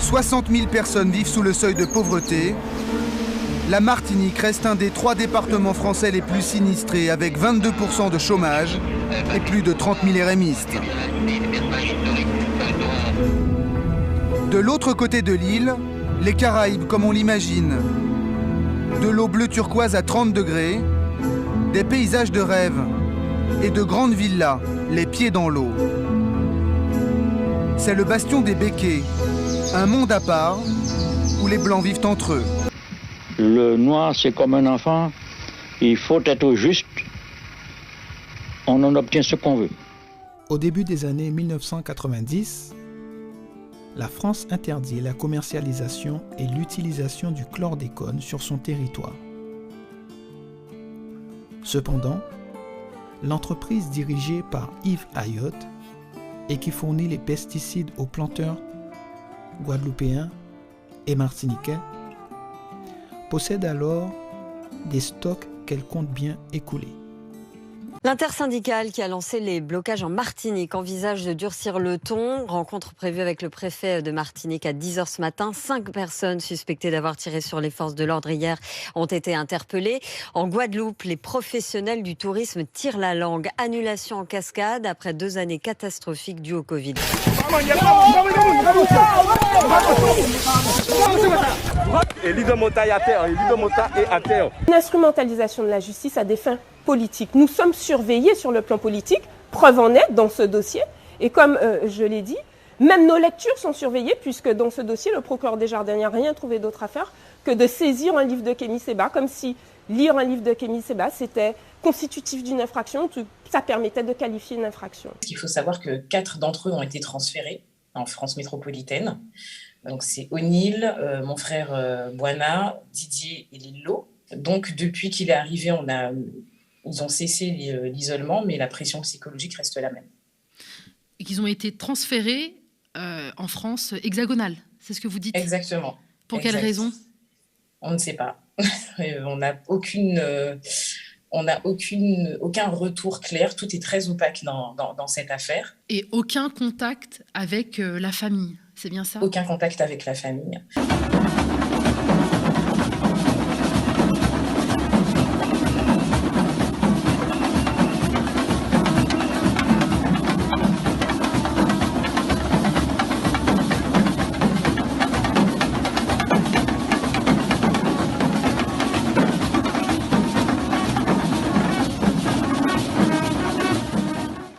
60 000 personnes vivent sous le seuil de pauvreté. La Martinique reste un des 3 départements français les plus sinistrés, avec 22% de chômage et plus de 30 000 érémistes. De l'autre côté de l'île, les Caraïbes comme on l'imagine. De l'eau bleu turquoise à 30 degrés, des paysages de rêve et de grandes villas, les pieds dans l'eau. C'est le bastion des Békés, un monde à part où les Blancs vivent entre eux. Le noir, c'est comme un enfant, il faut être juste, on en obtient ce qu'on veut. Au début des années 1990, la France interdit la commercialisation et l'utilisation du chlordécone sur son territoire. Cependant, l'entreprise dirigée par Yves Ayotte et qui fournit les pesticides aux planteurs guadeloupéens et martiniquais possède alors des stocks qu'elle compte bien écouler. L'intersyndicale qui a lancé les blocages en Martinique envisage de durcir le ton. Rencontre prévue avec le préfet de Martinique à 10h ce matin. 5 personnes suspectées d'avoir tiré sur les forces de l'ordre hier ont été interpellées. En Guadeloupe, les professionnels du tourisme tirent la langue. Annulation en cascade après 2 années catastrophiques dues au Covid. Et l'Idomota est à terre, l'Idomota est à terre. Une instrumentalisation de la justice à des fins politiques. Nous sommes surveillés sur le plan politique, preuve en est dans ce dossier. Et comme je l'ai dit, même nos lectures sont surveillées puisque dans ce dossier, le procureur Desjardins n'a rien trouvé d'autre à faire que de saisir un livre de Kémy Séba, comme si lire un livre de Kémy Séba, c'était constitutif d'une infraction, ça permettait de qualifier une infraction. Il faut savoir que 4 d'entre eux ont été transférés en France métropolitaine. Donc c'est O'Neill, mon frère Boina, Didier et Lillo. Donc depuis qu'il est arrivé, ils ont cessé l'isolement, mais la pression psychologique reste la même. Et qu'ils ont été transférés en France hexagonale, c'est ce que vous dites? Exactement. Pour quelle raison? On ne sait pas. On n'a aucun retour clair. Tout est très opaque dans cette affaire. Et aucun contact avec la famille, c'est bien ça? Aucun contact avec la famille.